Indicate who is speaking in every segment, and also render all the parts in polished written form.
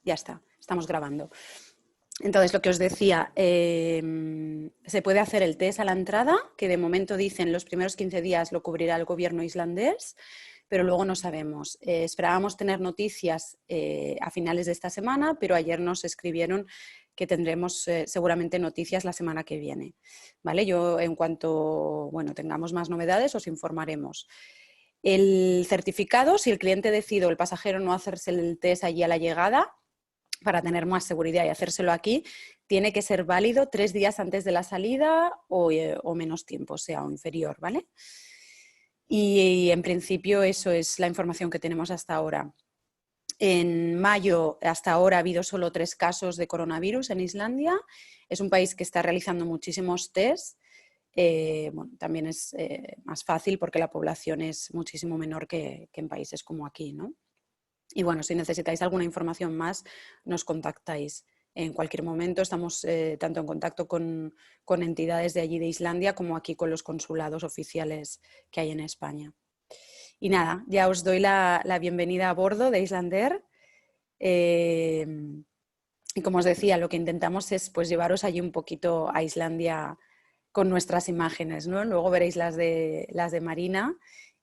Speaker 1: Ya está, estamos grabando. Entonces, lo que os decía, se puede hacer el test a la entrada, que de momento dicen los primeros 15 días lo cubrirá el gobierno islandés, pero luego no sabemos. Esperábamos tener noticias a finales de esta semana, pero ayer nos escribieron que tendremos seguramente noticias la semana que viene. ¿Vale? Yo, en cuanto tengamos más novedades, os informaremos. El certificado, si el cliente decide o el pasajero no hacerse el test allí a la llegada, para tener más seguridad y hacérselo aquí, tiene que ser válido 3 días antes de la salida o menos tiempo, o sea, o inferior, ¿vale? Y en principio eso es la información que tenemos hasta ahora. En mayo, hasta ahora, ha habido solo 3 casos de coronavirus en Islandia. Es un país que está realizando muchísimos tests. También es más fácil porque la población es muchísimo menor que en países como aquí, ¿no? Y bueno, si necesitáis alguna información más, nos contactáis. En cualquier momento estamos tanto en contacto con entidades de allí de Islandia como aquí con los consulados oficiales que hay en España. Y nada, ya os doy la bienvenida a bordo de Icelandair. Y como os decía, lo que intentamos es pues llevaros allí un poquito a Islandia con nuestras imágenes, ¿no? Luego veréis las de Marina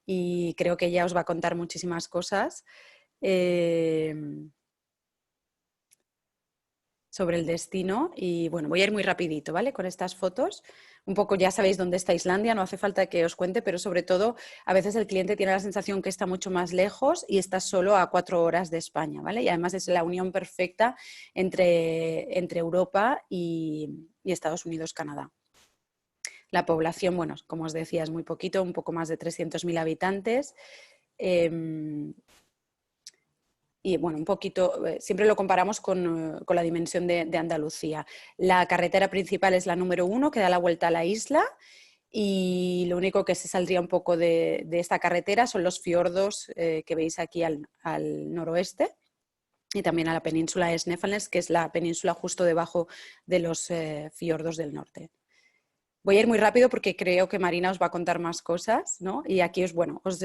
Speaker 1: y creo que ella os va a contar muchísimas cosas sobre el destino. Y bueno, voy a ir muy rapidito, ¿vale? Con estas fotos. Un poco ya sabéis dónde está Islandia, no hace falta que os cuente, pero sobre todo a veces el cliente tiene la sensación que está mucho más lejos y está solo a 4 horas de España, ¿vale? Y además es la unión perfecta entre Europa y Estados Unidos, Canadá. La población, bueno, como os decía, es muy poquito, un poco más de 300.000 habitantes. Y bueno, un poquito, siempre lo comparamos con la dimensión de Andalucía. La carretera principal es la número 1, que da la vuelta a la isla, y lo único que se saldría un poco de esta carretera son los fiordos que veis aquí al noroeste, y también a la península de Snæfellsnes, que es la península justo debajo de los fiordos del norte. Voy a ir muy rápido porque creo que Marina os va a contar más cosas, ¿no? Y aquí os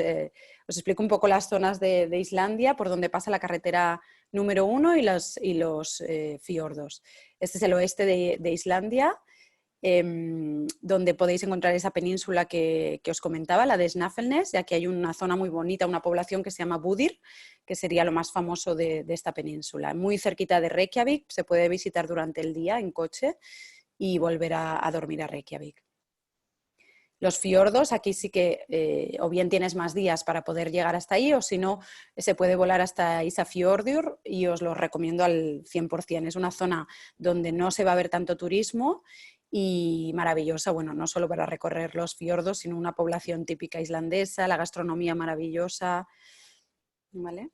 Speaker 1: explico un poco las zonas de Islandia por donde pasa la carretera número 1 y los fiordos. Este es el oeste de Islandia, donde podéis encontrar esa península que os comentaba, la de Snæfellsnes, y aquí hay una zona muy bonita, una población que se llama Budir, que sería lo más famoso de esta península. Muy cerquita de Reykjavik, se puede visitar durante el día en coche y volver a dormir a Reykjavik. Los fiordos, aquí sí que o bien tienes más días para poder llegar hasta ahí, o si no, se puede volar hasta Ísafjörður y os lo recomiendo al 100%. Es una zona donde no se va a ver tanto turismo y maravillosa, bueno, no solo para recorrer los fiordos, sino una población típica islandesa, la gastronomía maravillosa, ¿vale?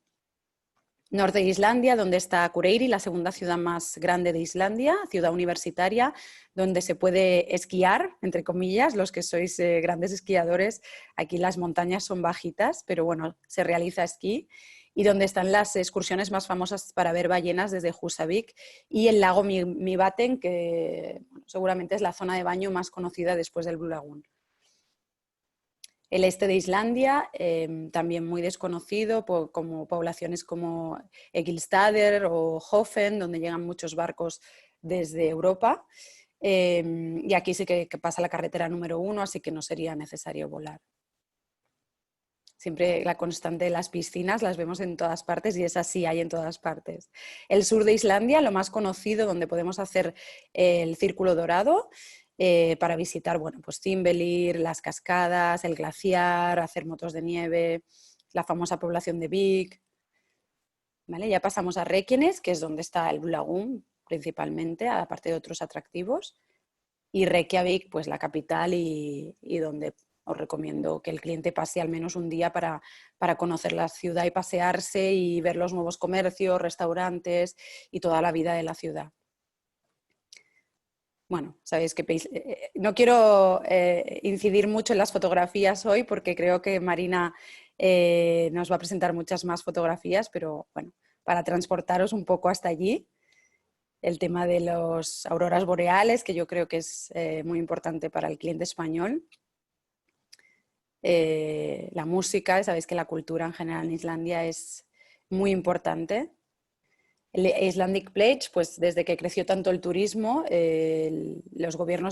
Speaker 1: Norte de Islandia, donde está Akureyri, la segunda ciudad más grande de Islandia, ciudad universitaria, donde se puede esquiar, entre comillas, los que sois grandes esquiadores, aquí las montañas son bajitas, pero bueno, se realiza esquí, y donde están las excursiones más famosas para ver ballenas desde Húsavík y el lago Mývatn, que bueno, seguramente es la zona de baño más conocida después del Blue Lagoon. El este de Islandia, también muy desconocido, como poblaciones como Egilsstaðir o Hofen, donde llegan muchos barcos desde Europa. Y aquí sí que pasa la carretera número 1, así que no sería necesario volar. Siempre la constante de las piscinas las vemos en todas partes y esas sí hay en todas partes. El sur de Islandia, lo más conocido, donde podemos hacer el Círculo Dorado, para visitar, bueno, pues Þingvellir, las cascadas, el glaciar, hacer motos de nieve, la famosa población de Vík. ¿Vale? Ya pasamos a Reykjanes, que es donde está el Blue Lagoon principalmente, aparte de otros atractivos, y Reykjavik, pues la capital y donde os recomiendo que el cliente pase al menos un día para conocer la ciudad y pasearse y ver los nuevos comercios, restaurantes y toda la vida de la ciudad. Bueno, sabéis que no quiero incidir mucho en las fotografías hoy porque creo que Marina nos va a presentar muchas más fotografías, pero bueno, para transportaros un poco hasta allí, el tema de las auroras boreales, que yo creo que es muy importante para el cliente español. La música, sabéis que la cultura en general en Islandia es muy importante. El Icelandic Pledge, pues desde que creció tanto el turismo, el gobierno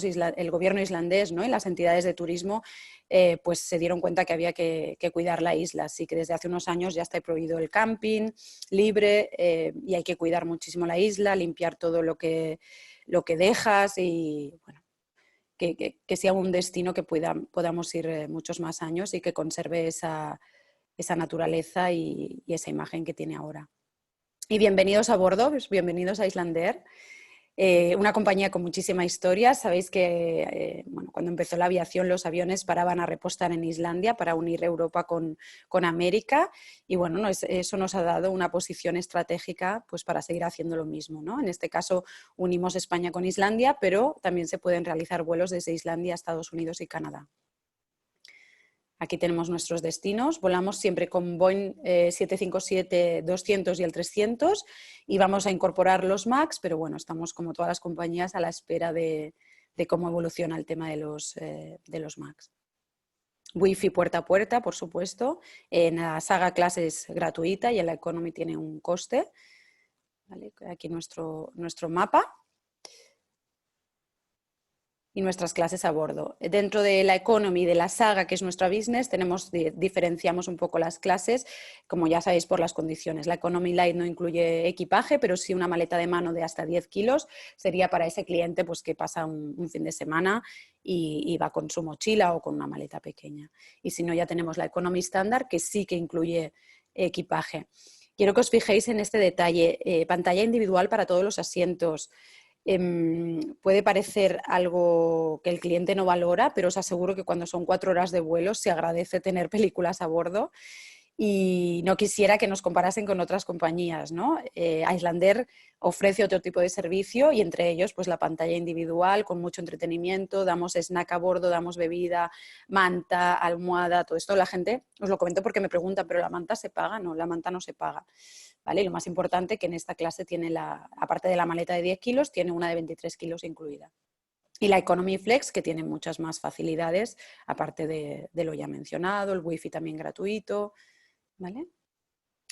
Speaker 1: islandés, ¿no? Y las entidades de turismo pues se dieron cuenta que había que cuidar la isla. Así que desde hace unos años ya está prohibido el camping libre y hay que cuidar muchísimo la isla, limpiar todo lo que dejas y bueno, que sea un destino que podamos ir muchos más años y que conserve esa naturaleza y esa imagen que tiene ahora. Y bienvenidos a bordo, bienvenidos a Icelandair, una compañía con muchísima historia. Sabéis que bueno, cuando empezó la aviación los aviones paraban a repostar en Islandia para unir Europa con América y bueno, eso nos ha dado una posición estratégica pues, para seguir haciendo lo mismo, ¿no? En este caso unimos España con Islandia, pero también se pueden realizar vuelos desde Islandia a Estados Unidos y Canadá. Aquí tenemos nuestros destinos, volamos siempre con Boeing 757-200 y el 300 y vamos a incorporar los MAX, pero bueno, estamos como todas las compañías a la espera de cómo evoluciona el tema de los MAX. Wi-Fi puerta a puerta, por supuesto, en la Saga Class es gratuita y en la Economy tiene un coste. ¿Vale? Aquí nuestro mapa. Y nuestras clases a bordo. Dentro de la Economy, de la Saga, que es nuestra business, diferenciamos un poco las clases, como ya sabéis, por las condiciones. La Economy Light no incluye equipaje, pero sí una maleta de mano de hasta 10 kilos. Sería para ese cliente pues, que pasa un fin de semana y va con su mochila o con una maleta pequeña. Y si no, ya tenemos la Economy Standard, que sí que incluye equipaje. Quiero que os fijéis en este detalle. Pantalla individual para todos los asientos. Puede parecer algo que el cliente no valora, pero os aseguro que cuando son 4 horas de vuelo se agradece tener películas a bordo y no quisiera que nos comparasen con otras compañías, ¿no? Icelandair ofrece otro tipo de servicio y entre ellos pues la pantalla individual con mucho entretenimiento, damos snack a bordo, damos bebida, manta, almohada, todo esto. La gente, os lo comento porque me preguntan, ¿pero la manta se paga? No, la manta no se paga. ¿Vale? Y lo más importante que en esta clase tiene aparte de la maleta de 10 kilos, tiene una de 23 kilos incluida. Y la Economy Flex, que tiene muchas más facilidades, aparte de lo ya mencionado, el wifi también gratuito, ¿vale?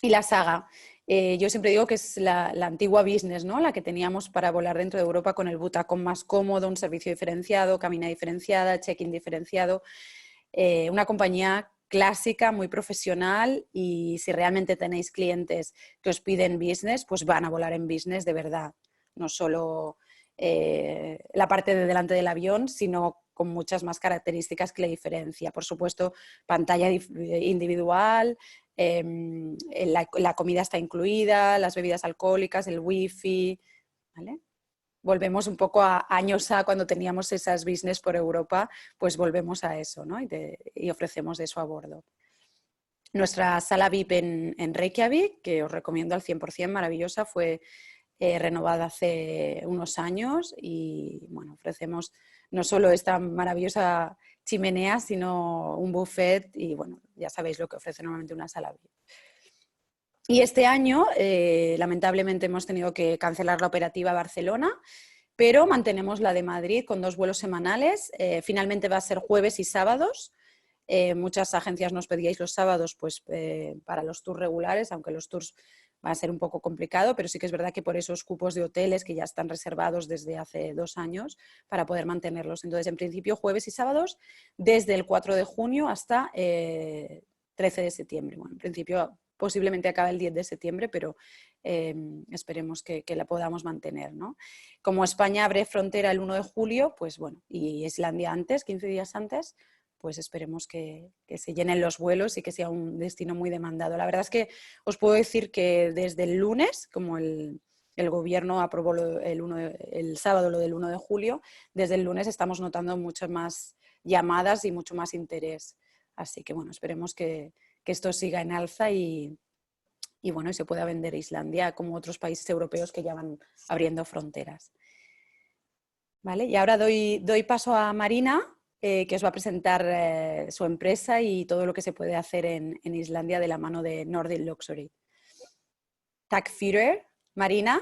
Speaker 1: Y la Saga, yo siempre digo que es la antigua business, ¿no? La que teníamos para volar dentro de Europa con el butacón más cómodo, un servicio diferenciado, cabina diferenciada, check-in diferenciado, una compañía clásica, muy profesional y si realmente tenéis clientes que os piden business, pues van a volar en business de verdad, no solo la parte de delante del avión, sino con muchas más características que le diferencia. Por supuesto, pantalla individual, la comida está incluida, las bebidas alcohólicas, el wifi, ¿vale? Volvemos un poco a años a cuando teníamos esas business por Europa, pues volvemos a eso, ¿no? Y ofrecemos eso a bordo. Nuestra sala VIP en Reykjavik, que os recomiendo al 100%, maravillosa, fue renovada hace unos años y bueno, ofrecemos no solo esta maravillosa chimenea, sino un buffet y bueno, ya sabéis lo que ofrece normalmente una sala VIP. Y este año, lamentablemente, hemos tenido que cancelar la operativa Barcelona, pero mantenemos la de Madrid con 2 vuelos semanales. Finalmente va a ser jueves y sábados. Muchas agencias nos pedíais los sábados pues, para los tours regulares, aunque los tours va a ser un poco complicado, pero sí que es verdad que por esos cupos de hoteles que ya están reservados desde hace 2 años para poder mantenerlos. Entonces, en principio, jueves y sábados desde el 4 de junio hasta 13 de septiembre. Bueno, en principio posiblemente acabe el 10 de septiembre, pero esperemos que la podamos mantener, ¿no? Como España abre frontera el 1 de julio, pues bueno, y Islandia antes, 15 días antes, pues esperemos que se llenen los vuelos y que sea un destino muy demandado. La verdad es que os puedo decir que desde el lunes, como el gobierno aprobó el sábado lo del 1 de julio, desde el lunes estamos notando muchas más llamadas y mucho más interés. Así que bueno, esperemos que esto siga en alza y bueno, y se pueda vender Islandia como otros países europeos que ya van abriendo fronteras. ¿Vale? Y ahora doy paso a Marina, que os va a presentar su empresa y todo lo que se puede hacer en Islandia de la mano de Nordic Luxury. Tack fyrir, Marina.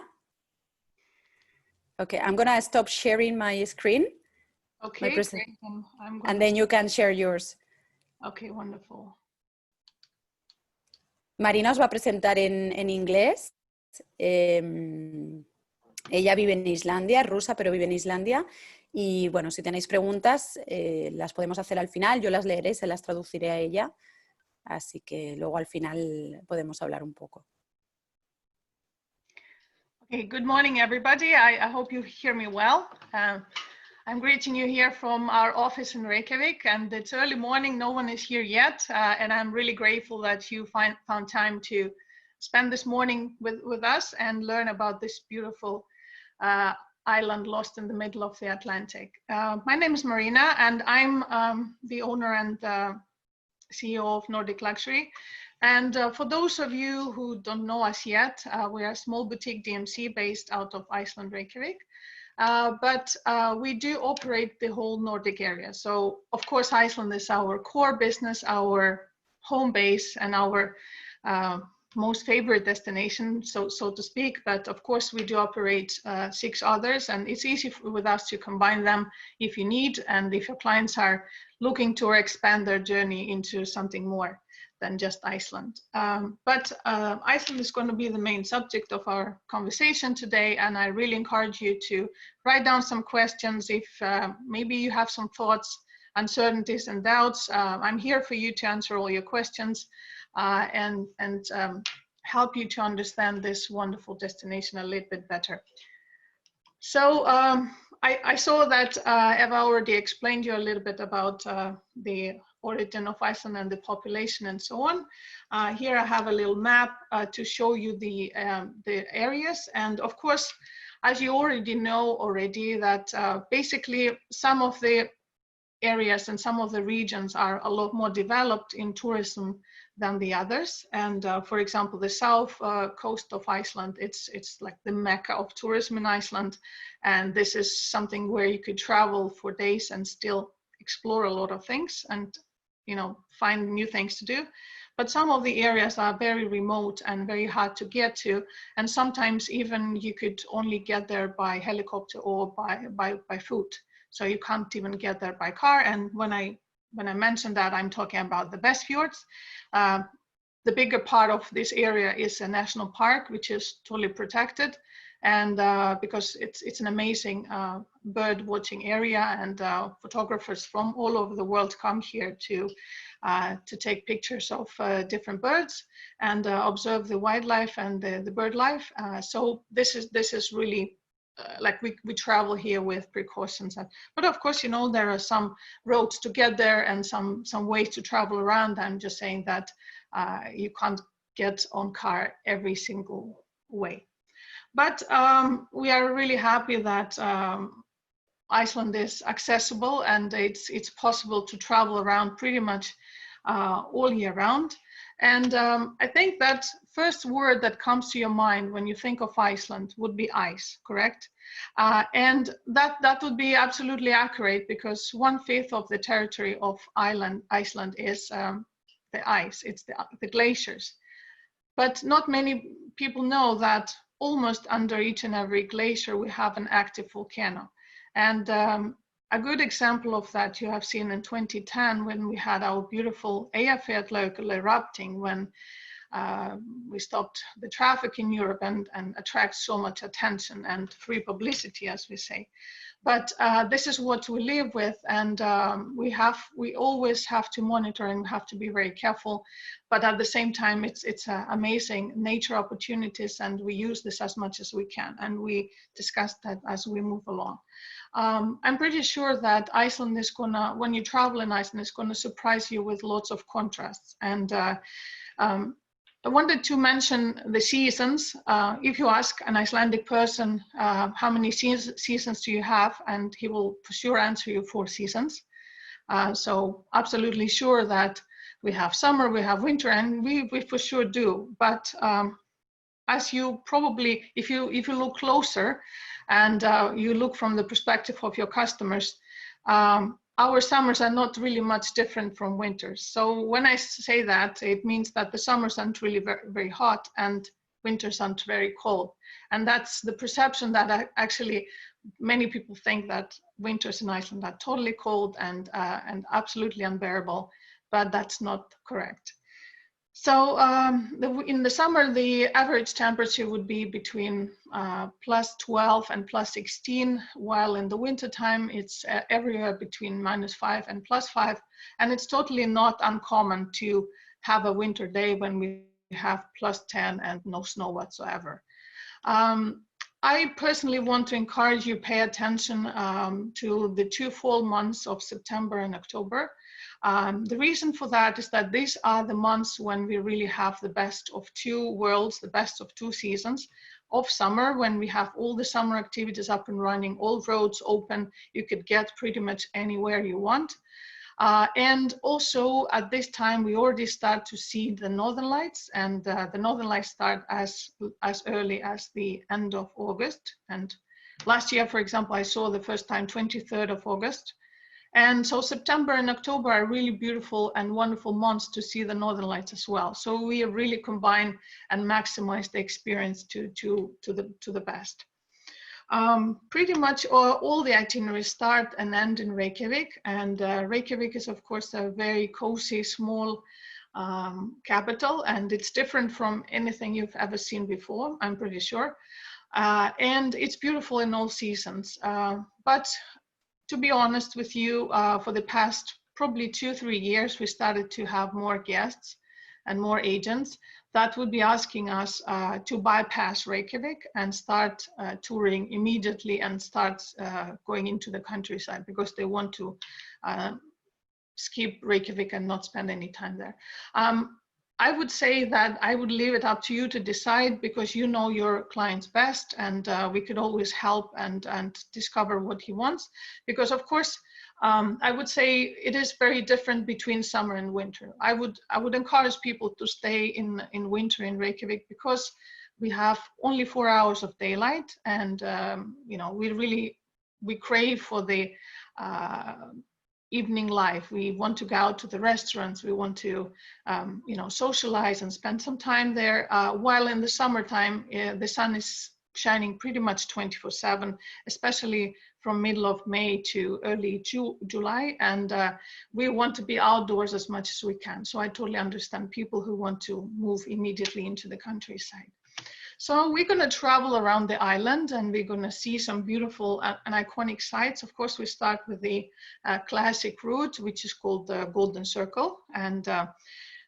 Speaker 1: Okay, I'm going to stop sharing my screen.
Speaker 2: Okay, great.
Speaker 1: And then you can share yours.
Speaker 2: Okay, wonderful.
Speaker 1: Marina os va a presentar en inglés Ella vive en Islandia, es rusa, pero vive en Islandia. Y bueno, si tenéis preguntas, las podemos hacer al final. Yo las leeré, se las traduciré a ella. Así que luego al final podemos hablar un poco.
Speaker 2: Okay, good morning, everybody. I hope you hear me well. I'm greeting you here from our office in Reykjavik, and it's early morning. No one is here yet, and I'm really grateful that you found time to spend this morning with us and learn about this beautiful island lost in the middle of the Atlantic. My name is Marina, and I'm the owner and CEO of Nordic Luxury. And for those of you who don't know us yet, we are a small boutique DMC based out of Iceland, Reykjavik. But we do operate the whole Nordic area. So of course, Iceland is our core business, our home base, and our most favorite destination, so to speak. But of course, we do operate 6 others, and it's easy with us to combine them if you need, and if your clients are looking to expand their journey into something more than just Iceland. But Iceland is going to be the main subject of our conversation today, and I really encourage you to write down some questions if maybe you have some thoughts, uncertainties, and doubts. I'm here for you to answer all your questions and help you to understand this wonderful destination a little bit better. So I saw that Eva already explained you a little bit about the origin of Iceland and the population and so on. Here I have a little map to show you the areas. And of course, as you already know that basically some of the areas and some of the regions are a lot more developed in tourism than the others. And for example, the south coast of Iceland, it's like the mecca of tourism in Iceland. And this is something where you could travel for days and still explore a lot of things and, you know, find new things to do. But some of the areas are very remote and very hard to get to. And sometimes even you could only get there by helicopter or by foot. So you can't even get there by car. And when I mention that, I'm talking about the best fjords. The bigger part of this area is a national park, which is totally protected. And because it's an amazing bird watching area, and photographers from all over the world come here to take pictures of different birds and observe the wildlife and the bird life. So this is really like we travel here with precautions. But of course, you know, there are some roads to get there and some ways to travel around. I'm just saying that you can't get on car every single way. But we are really happy that Iceland is accessible and it's possible to travel around pretty much all year round. And I think that first word that comes to your mind when you think of Iceland would be ice, correct? And that would be absolutely accurate, because 1/5 of the territory of Iceland is the ice, it's the glaciers. But not many people know that almost under each and every glacier we have an active volcano. And a good example of that you have seen in 2010 when we had our beautiful Eyjafjallajökull erupting, when we stopped the traffic in Europe and attract so much attention and free publicity, as we say. But this is what we live with, and we always have to monitor and have to be very careful. But at the same time, it's amazing nature opportunities, and we use this as much as we can, and we discuss that as we move along. I'm pretty sure that Iceland is gonna, when you travel in Iceland, is gonna surprise you with lots of contrasts. And I wanted to mention the seasons. If you ask an Icelandic person, how many seasons do you have? And he will for sure answer you 4 seasons. So absolutely sure that we have summer, we have winter, and we for sure do. But as you probably, if you look closer and you look from the perspective of your customers, our summers are not really much different from winters. So when I say that, it means that the summers aren't really very, very hot and winters aren't very cold. And that's the perception that actually many people think that winters in Iceland are totally cold and absolutely unbearable, but that's not correct. So in the summer, the average temperature would be between +12 and +16, while in the winter time, it's everywhere between -5 and +5. And it's totally not uncommon to have a winter day when we have +10 and no snow whatsoever. I personally want to encourage you pay attention to the 2 fall months of September and October. The reason for that is that these are the months when we really have the best of 2 worlds, the best of 2 seasons of summer, when we have all the summer activities up and running, all roads open, you could get pretty much anywhere you want. And also at this time, we already start to see the Northern Lights, and the Northern Lights start as early as the end of August. And last year, for example, I saw the first time 23rd of August. And so September and October are really beautiful and wonderful months to see the Northern Lights as well. So we really combine and maximize the experience to the best. Pretty much all the itineraries start and end in Reykjavik, and Reykjavik is of course a very cozy, small capital, and it's different from anything you've ever seen before, I'm pretty sure. And it's beautiful in all seasons. But to be honest with you, for the past probably 2-3 years, we started to have more guests and more agents that would be asking us to bypass Reykjavik and start touring immediately and start going into the countryside because they want to skip Reykjavik and not spend any time there. I would say that I would leave it up to you to decide, because you know your clients best, and we could always help and discover what he wants. Because of course, I would say it is very different between summer and winter. I would encourage people to stay in winter in Reykjavik because we have only 4 hours of daylight, and you know, we crave for the evening life. We want to go out to the restaurants. We want to, you know, socialize and spend some time there. While in the summertime, the sun is shining pretty much 24/7, especially from middle of May to early July. And we want to be outdoors as much as we can. So I totally understand people who want to move immediately into the countryside. So we're going to travel around the island, and we're going to see some beautiful and iconic sites. Of course, we start with the classic route, which is called the Golden Circle. And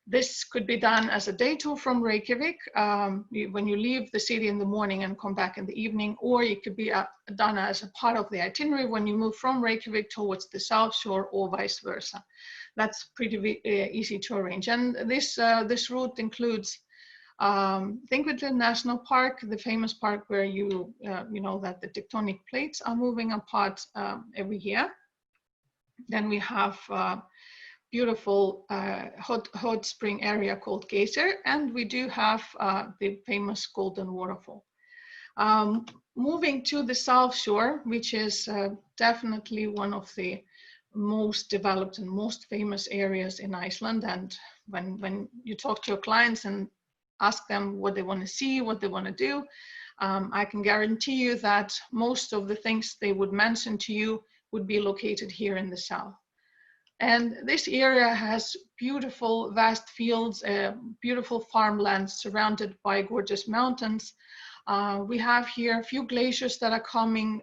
Speaker 2: this could be done as a day tour from Reykjavik, when you leave the city in the morning and come back in the evening, or it could be done as a part of the itinerary when you move from Reykjavik towards the South Shore, or vice versa. That's pretty easy to arrange. And this route includes Thingvellir National Park, the famous park where you know that the tectonic plates are moving apart every year. Then we have beautiful hot spring area called Geyser, and we do have the famous Golden Waterfall. Moving to the South Shore, which is definitely one of the most developed and most famous areas in Iceland. And when you talk to your clients and ask them what they want to see, what they want to do, I can guarantee you that most of the things they would mention to you would be located here in the south. And this area has beautiful, vast fields, beautiful farmlands surrounded by gorgeous mountains. We have here a few glaciers that are coming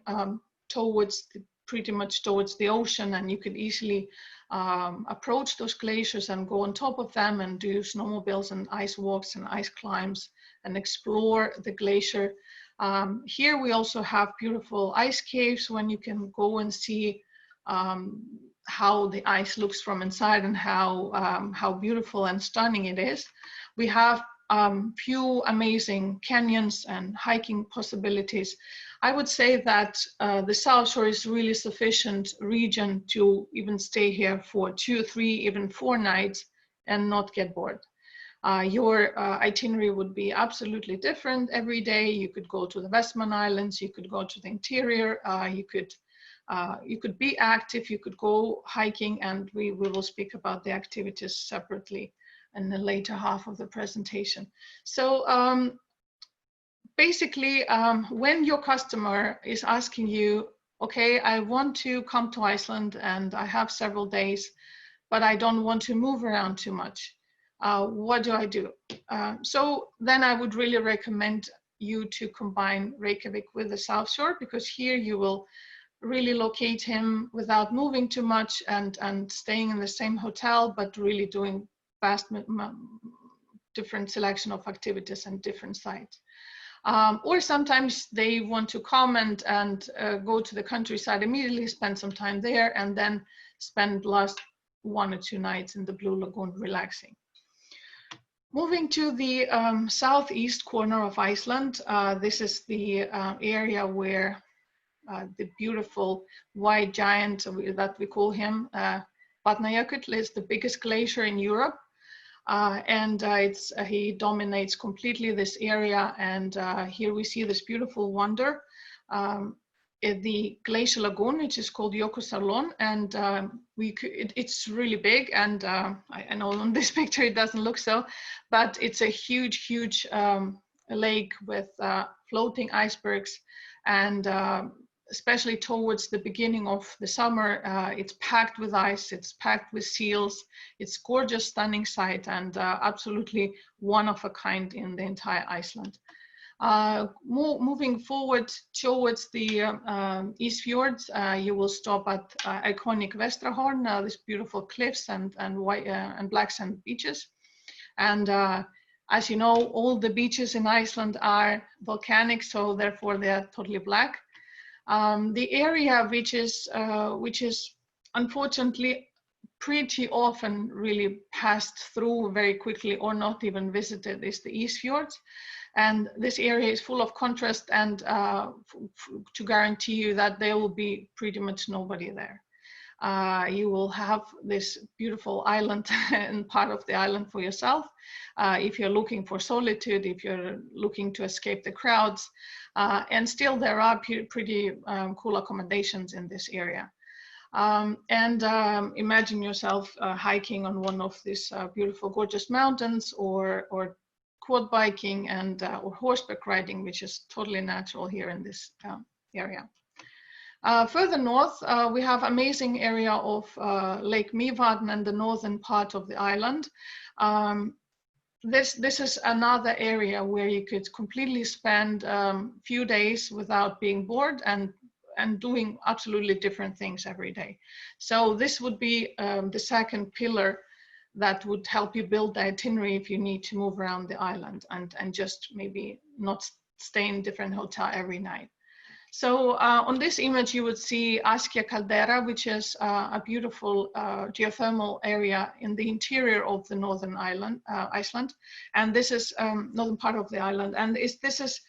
Speaker 2: pretty much towards the ocean, and you could easily approach those glaciers and go on top of them and do snowmobiles and ice walks and ice climbs and explore the glacier. Here we also have beautiful ice caves when you can go and see how the ice looks from inside and how beautiful and stunning it is. We have few amazing canyons and hiking possibilities. I would say that the South Shore is really sufficient region to even stay here for 2, 3, even 4 nights and not get bored. Your itinerary would be absolutely different every day. You could go to the Westman Islands, you could go to the interior, you could be active, you could go hiking, and we will speak about the activities separately in the later half of the presentation. So basically, when your customer is asking you, okay, I want to come to Iceland and I have several days, but I don't want to move around too much. what do I do? So then I would really recommend you to combine Reykjavik with the South Shore, because here you will really locate him without moving too much and staying in the same hotel, but really doing vast different selection of activities and different sites. Or sometimes they want to come and go to the countryside immediately, spend some time there, and then spend last 1 or 2 nights in the Blue Lagoon relaxing. Moving to the southeast corner of Iceland, this is the area where the beautiful white giant that we call him, Vatnajökull, is the biggest glacier in Europe. He dominates completely this area, and here we see this beautiful wonder, the glacial lagoon, which is called Jökulsárlón, and it's really big, and I know on this picture it doesn't look so, but it's a huge lake with floating icebergs, and especially towards the beginning of the summer, it's packed with ice, it's packed with seals. It's gorgeous, stunning sight, and absolutely one of a kind in the entire Iceland. Moving forward towards the East Fjords, you will stop at iconic Vestrahorn, these beautiful cliffs and white and black sand beaches. And as you know, all the beaches in Iceland are volcanic, so therefore they are totally black. The area which is unfortunately pretty often really passed through very quickly or not even visited is the East Fjords. And this area is full of contrast, and to guarantee you that there will be pretty much nobody there. You will have this beautiful island and part of the island for yourself. If you're looking for solitude, if you're looking to escape the crowds, and still there are pretty cool accommodations in this area. Imagine yourself hiking on one of these beautiful, gorgeous mountains, or quad biking or horseback riding, which is totally natural here in this area. Further north, we have amazing area of Lake Mývatn and the northern part of the island. This is another area where you could completely spend few days without being bored and doing absolutely different things every day. So this would be the second pillar that would help you build the itinerary if you need to move around the island and just maybe not stay in different hotel every night. So on this image, you would see Askja caldera, which is a beautiful geothermal area in the interior of the northern island, Iceland. And this is northern part of the island. And this is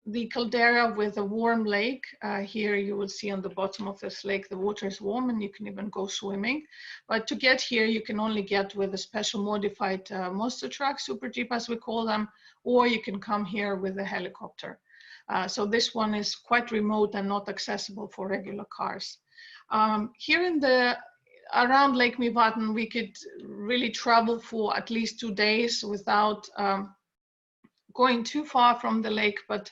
Speaker 2: the caldera with a warm lake. Here you will see on the bottom of this lake, the water is warm and you can even go swimming. But to get here, you can only get with a special modified monster truck, super jeep as we call them, or you can come here with a helicopter. So this one is quite remote and not accessible for regular cars. Here around Lake Mývatn, we could really travel for at least 2 days without going too far from the lake, but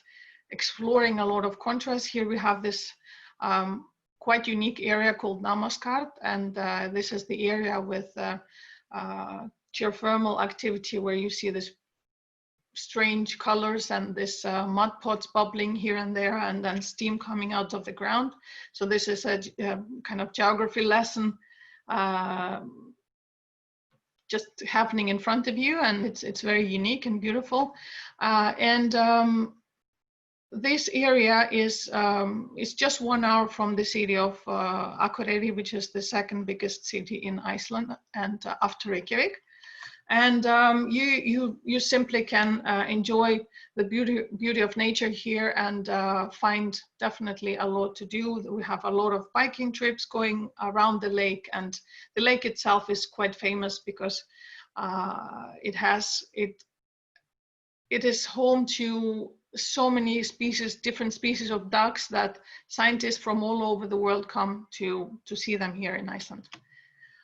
Speaker 2: exploring a lot of contrast. Here we have this quite unique area called Namaskart, and this is the area with geothermal activity where you see this strange colors and this mud pots bubbling here and there, and then steam coming out of the ground. So this is a kind of geography lesson just happening in front of you, and it's very unique and beautiful. This area is just 1 hour from the city of Akureyri, which is the second biggest city in Iceland, and after Reykjavik. And you simply can enjoy the beauty of nature here and find definitely a lot to do. We have a lot of biking trips going around the lake, and the lake itself is quite famous because it is home to so many species, different species of ducks, that scientists from all over the world come to see them here in Iceland.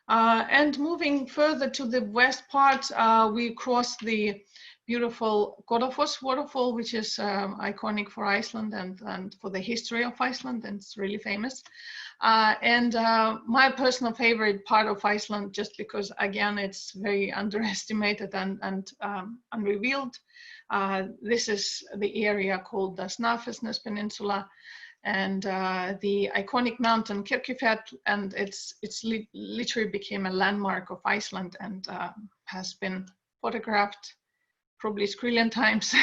Speaker 2: And moving further to the west part, we cross the beautiful Godafoss waterfall, which is iconic for Iceland and for the history of Iceland, and it's really famous. My personal favorite part of Iceland, just because again it's very underestimated and unrevealed, this is the area called the Snæfellsnes Peninsula, and the iconic mountain Kirkjufell, and it's literally became a landmark of Iceland, and has been photographed probably trillion times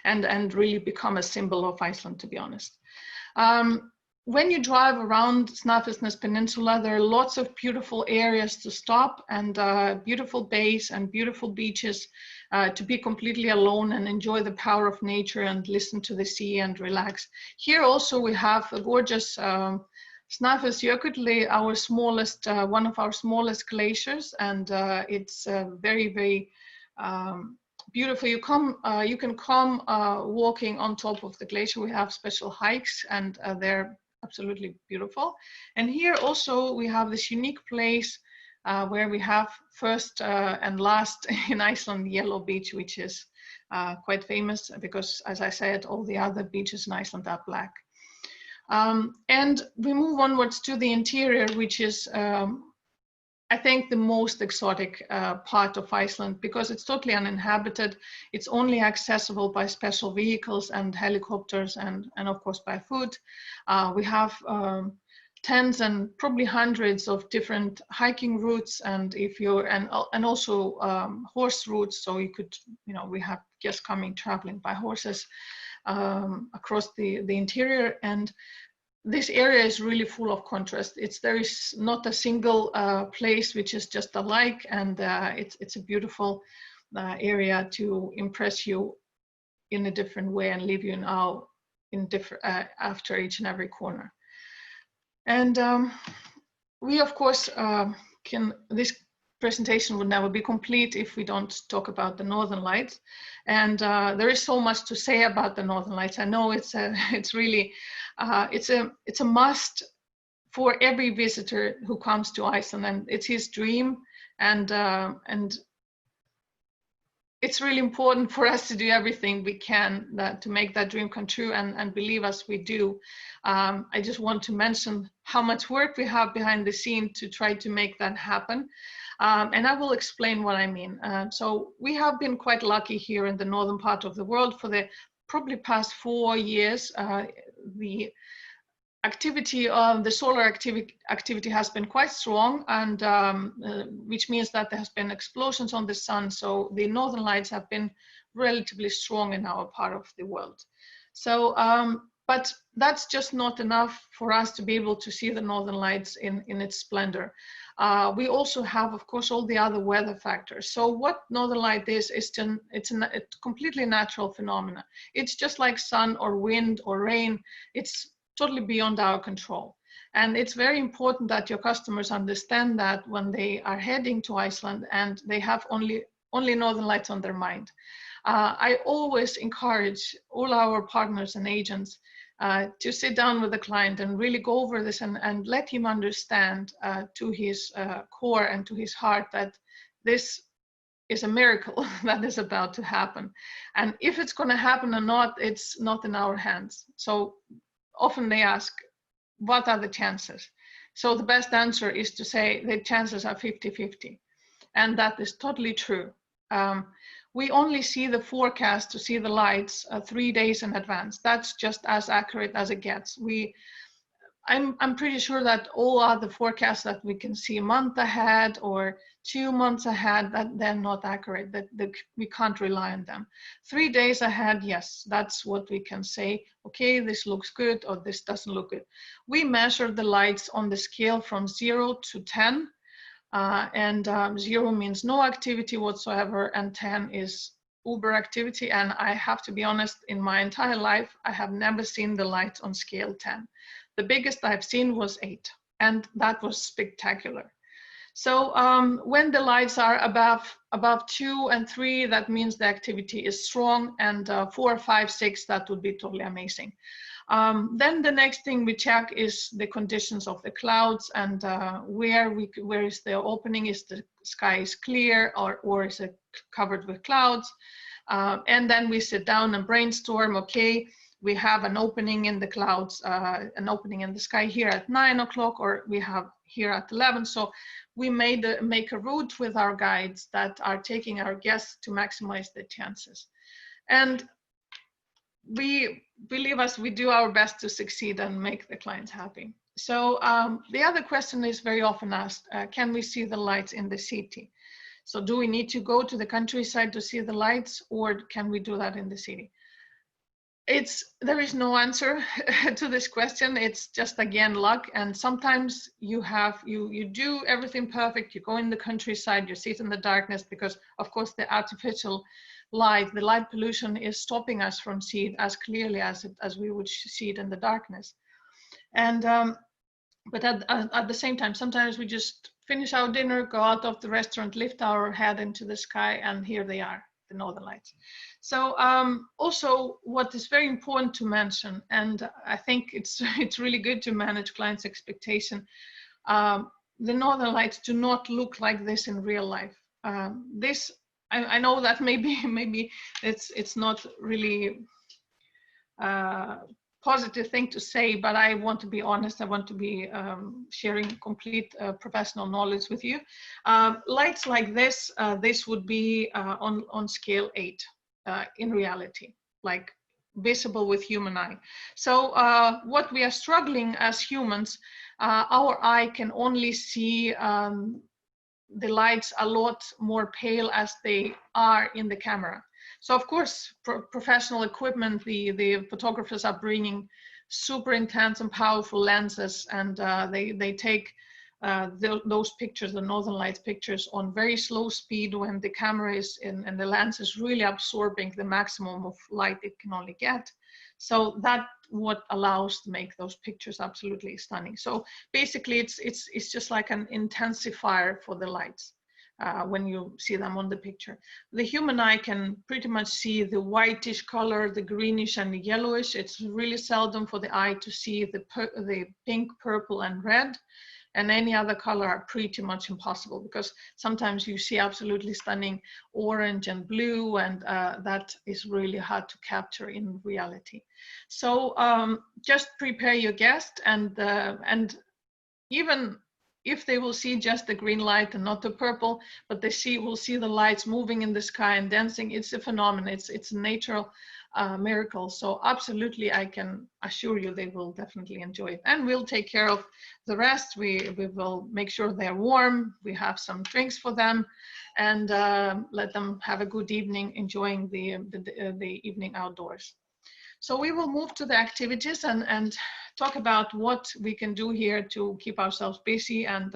Speaker 2: and really become a symbol of Iceland, to be honest. When you drive around Snæfellsnes Peninsula, there are lots of beautiful areas to stop, and beautiful bays and beautiful beaches to be completely alone and enjoy the power of nature and listen to the sea and relax. Here also we have a gorgeous Snæfellsjökull, our smallest, one of our smallest glaciers, and it's very, very beautiful. You can come walking on top of the glacier. We have special hikes, and they're absolutely beautiful. And here also we have this unique place where we have first and last in Iceland Yellow Beach, which is quite famous because, as I said, all the other beaches in Iceland are black. And we move onwards to the interior, which is I think the most exotic part of Iceland, because it's totally uninhabited. It's only accessible by special vehicles and helicopters, and of course by foot. We have tens and probably hundreds of different hiking routes, and and also horse routes. So you could, we have guests coming traveling by horses across the interior. And this area is really full of contrast. There is not a single place which is just alike, and it's a beautiful area to impress you in a different way and leave you in awe after each and every corner. And we, of course, this presentation would never be complete if we don't talk about the Northern Lights. And there is so much to say about the Northern Lights. I know it's really a must for every visitor who comes to Iceland, and it's his dream. And it's really important for us to do everything we can to make that dream come true, and believe us, we do. I just want to mention how much work we have behind the scene to try to make that happen. And I will explain what I mean. So we have been quite lucky here in the northern part of the world for the probably past 4 years. The activity of the solar activity has been quite strong, and which means that there has been explosions on the sun. So the Northern Lights have been relatively strong in our part of the world. So, but that's just not enough for us to be able to see the Northern Lights in its splendor. We also have, of course, all the other weather factors. So what Northern Light is it's a completely natural phenomena. It's just like sun or wind or rain. It's totally beyond our control. And it's very important that your customers understand that when they are heading to Iceland and they have only Northern Lights on their mind. I always encourage all our partners and agents to sit down with the client and really go over this and let him understand to his core and to his heart that this is a miracle that is about to happen. And if it's going to happen or not, it's not in our hands. So often they ask, what are the chances? So the best answer is to say the chances are 50-50. And that is totally true. We only see the forecast to see the lights 3 days in advance. That's just as accurate as it gets. I'm pretty sure that all other forecasts that we can see a month ahead or 2 months ahead, that they're not accurate, that we can't rely on them. 3 days ahead, yes, that's what we can say. Okay, this looks good or this doesn't look good. We measure the lights on the scale from 0 to 10. 0 means no activity whatsoever, and 10 is uber activity. And I have to be honest, in my entire life, I have never seen the lights on scale 10. The biggest I've seen was 8, and that was spectacular. So when the lights are above 2 and 3, that means the activity is strong, and 4, 5, 6, that would be totally amazing. Then the next thing we check is the conditions of the clouds, and where is the opening, is the sky is clear or is it covered with clouds. And then we sit down and brainstorm, okay, we have an opening in the clouds, an opening in the sky here at 9 o'clock, or we have here at 11. So we make a route with our guides that are taking our guests to maximize the chances. And we believe us, we do our best to succeed and make the clients happy. So the other question is very often asked, can we see the lights in the city? So do we need to go to the countryside to see the lights, or can we do that in the city? There is no answer to this question. It's just, again, luck. And sometimes you do everything perfect. You go in the countryside, you sit in the darkness, because of course the artificial light, the light pollution is stopping us from seeing it as clearly as we would see it in the darkness. And but at the same time, sometimes we just finish our dinner, go out of the restaurant, lift our head into the sky, and here they are, the northern lights. So also what is very important to mention, and I think it's really good to manage clients' expectation, the northern lights do not look like this in real life. I know that maybe it's not really positive thing to say, but I want to be honest. I want to be sharing complete professional knowledge with you. Lights like this, this would be on scale 8 in reality, like visible with human eye. So what we are struggling as humans, our eye can only see the lights a lot more pale as they are in the camera. So of course, professional equipment, the photographers are bringing super intense and powerful lenses, and they take those pictures, the northern lights pictures, on very slow speed when the camera is and the lens is really absorbing the maximum of light it can only get. So that what allows to make those pictures absolutely stunning. So basically it's just like an intensifier for the lights when you see them on the picture. The human eye can pretty much see the whitish color, the greenish and the yellowish. It's really seldom for the eye to see the pink, purple and red. And any other color are pretty much impossible, because sometimes you see absolutely stunning orange and blue, and that is really hard to capture in reality. So just prepare your guest, and even if they will see just the green light and not the purple, but they will see the lights moving in the sky and dancing, it's a phenomenon. It's a natural miracle. So absolutely, I can assure you they will definitely enjoy it. And we'll take care of the rest. We will make sure they're warm. We have some drinks for them, and let them have a good evening enjoying the evening outdoors. So we will move to the activities and talk about what we can do here to keep ourselves busy, and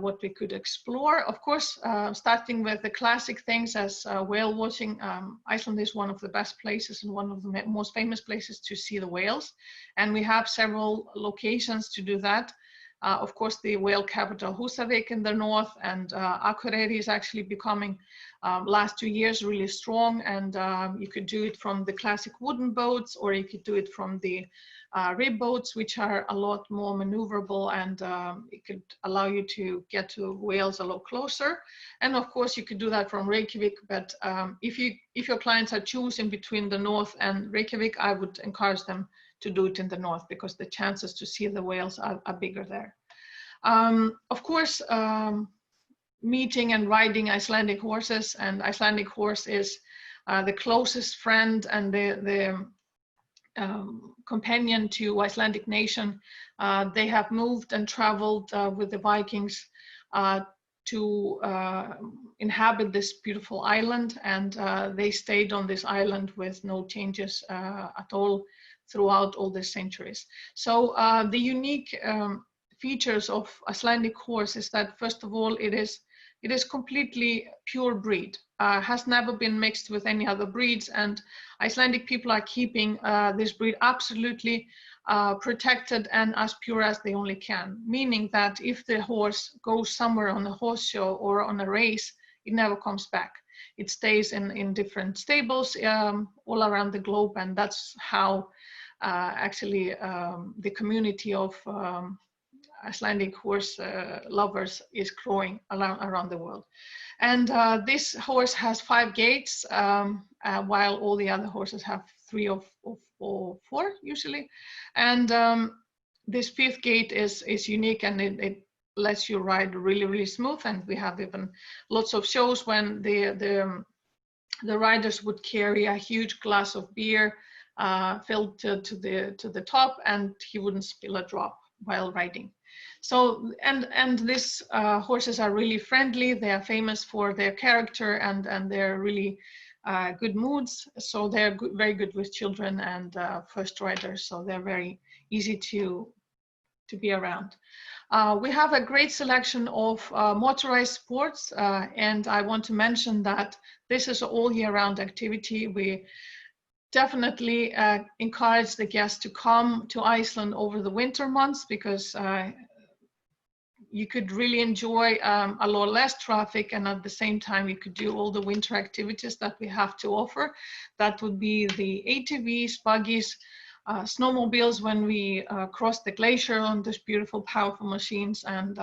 Speaker 2: what we could explore. Of course, starting with the classic things as whale watching. Iceland is one of the best places and one of the most famous places to see the whales. And we have several locations to do that. Of course, the whale capital Húsavík in the north, and Akureyri is actually becoming last 2 years really strong, and you could do it from the classic wooden boats, or you could do it from the rib boats, which are a lot more maneuverable, and it could allow you to get to whales a lot closer. And of course, you could do that from Reykjavik, but if your clients are choosing between the north and Reykjavik, I would encourage them to do it in the north, because the chances to see the whales are bigger there. Of course, meeting and riding Icelandic horses, and Icelandic horse is the closest friend and the companion to Icelandic nation. They have moved and traveled with the Vikings to inhabit this beautiful island, and they stayed on this island with no changes at all throughout all the centuries. So the unique features of Icelandic horse is that, first of all, it is completely pure breed, has never been mixed with any other breeds, and Icelandic people are keeping this breed absolutely protected and as pure as they only can, meaning that if the horse goes somewhere on a horse show or on a race, it never comes back. It stays in different stables all around the globe, and that's how actually the community of Icelandic horse lovers is growing around the world. And this horse has 5 gates, while all the other horses have 3 or 4 usually. And this 5th gate is unique, and it lets you ride really smooth. And we have even lots of shows when the riders would carry a huge glass of beer filled to the top, and he wouldn't spill a drop while riding. So and these horses are really friendly. They are famous for their character, and they're really good moods. So they're very good with children and first riders. So they're very easy to be around. We have a great selection of motorized sports, and I want to mention that this is all year-round activity. We definitely encourage the guests to come to Iceland over the winter months, because you could really enjoy a lot less traffic, and at the same time you could do all the winter activities that we have to offer. That would be the ATVs, buggies, snowmobiles when we cross the glacier on these beautiful, powerful machines. And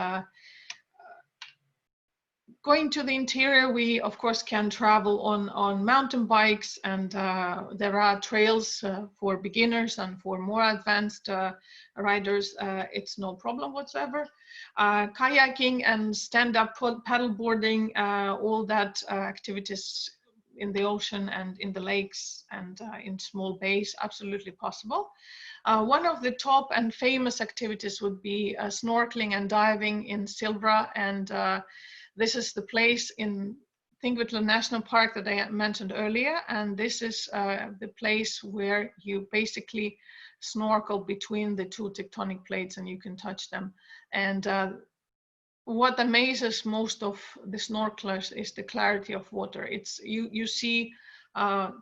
Speaker 2: going to the interior, we of course can travel on mountain bikes, and there are trails for beginners and for more advanced riders. It's no problem whatsoever. Kayaking and stand-up paddle boarding, all that activities in the ocean and in the lakes and in small bays, absolutely possible. One of the top and famous activities would be snorkeling and diving in Silvra, and this is the place in Thingvellir National Park that I mentioned earlier, and this is the place where you basically snorkel between the 2 tectonic plates, and you can touch them. And what amazes most of the snorkelers is the clarity of water. It's you see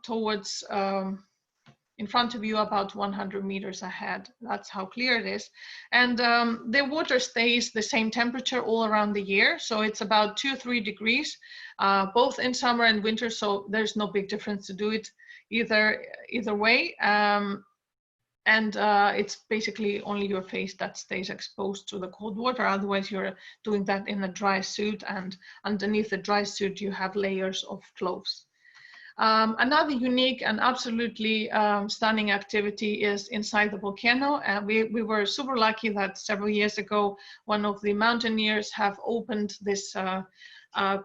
Speaker 2: towards in front of you about 100 meters ahead. That's how clear it is. And the water stays the same temperature all around the year. So it's about 2-3 degrees, both in summer and winter. So there's no big difference to do it either way. And it's basically only your face that stays exposed to the cold water. Otherwise, you're doing that in a dry suit, and underneath the dry suit, you have layers of clothes. Another unique and absolutely stunning activity is inside the volcano. We were super lucky that several years ago, one of the mountaineers have opened this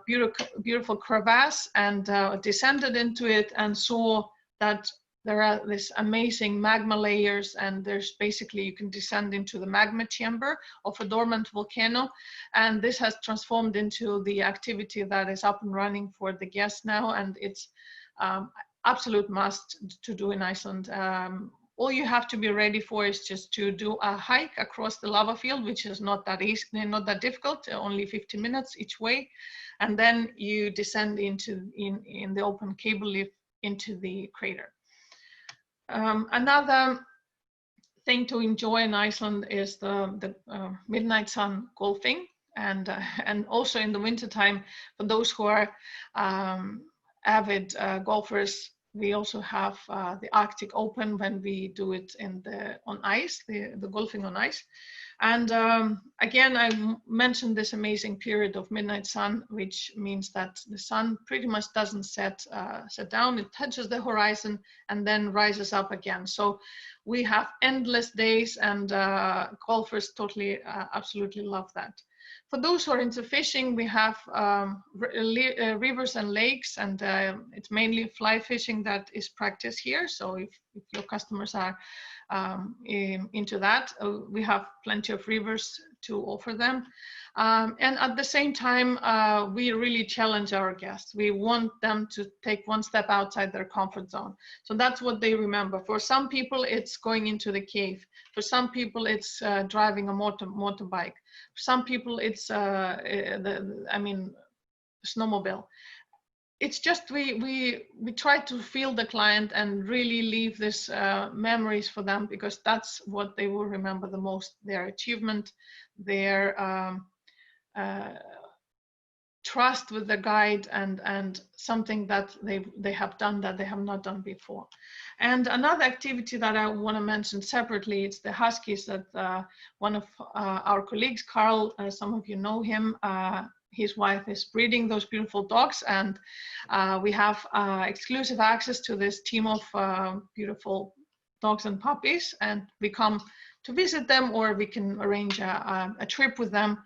Speaker 2: beautiful crevasse and descended into it, and saw that there are these amazing magma layers, and there's basically, you can descend into the magma chamber of a dormant volcano. And this has transformed into the activity that is up and running for the guests now, and it's absolute must to do in Iceland. All you have to be ready for is just to do a hike across the lava field, which is not that easy, not that difficult, only 50 minutes each way. And then you descend into in the open cable lift into the crater. Another thing to enjoy in Iceland is the midnight sun golfing, and also in the wintertime, for those who are avid golfers, we also have the Arctic Open when we do it on ice, the golfing on ice. And again, I mentioned this amazing period of midnight sun, which means that the sun pretty much doesn't set down. It touches the horizon and then rises up again. So we have endless days, and golfers totally, absolutely love that. For those who are into fishing, we have rivers and lakes, and it's mainly fly fishing that is practiced here. So if your customers are into that, we have plenty of rivers to offer them. And at the same time, we really challenge our guests. We want them to take one step outside their comfort zone. So that's what they remember. For some people, it's going into the cave. For some people, it's driving a motorbike. For some people, it's snowmobile. It's just we try to feel the client and really leave this memories for them, because that's what they will remember the most: their achievement, their trust with the guide and something that they have done that they have not done before. And another activity that I want to mention separately, it's the Huskies that one of our colleagues, Carl, some of you know him, his wife is breeding those beautiful dogs, and we have exclusive access to this team of beautiful dogs and puppies, and we come to visit them, or we can arrange a trip with them,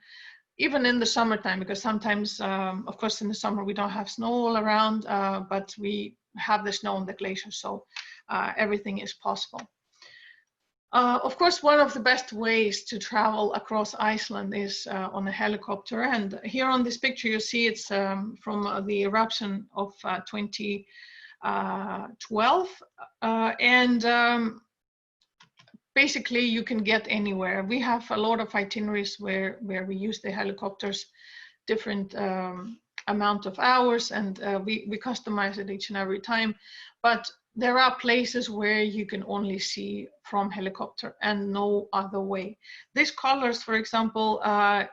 Speaker 2: even in the summertime, because sometimes, of course, in the summer we don't have snow all around, but we have the snow on the glacier, so everything is possible. Of course, one of the best ways to travel across Iceland is on a helicopter. And here on this picture, you see it's from the eruption of 2012. Basically, you can get anywhere. We have a lot of itineraries where we use the helicopters, different amount of hours, and we customize it each and every time. But there are places where you can only see from helicopter and no other way. These colors, for example,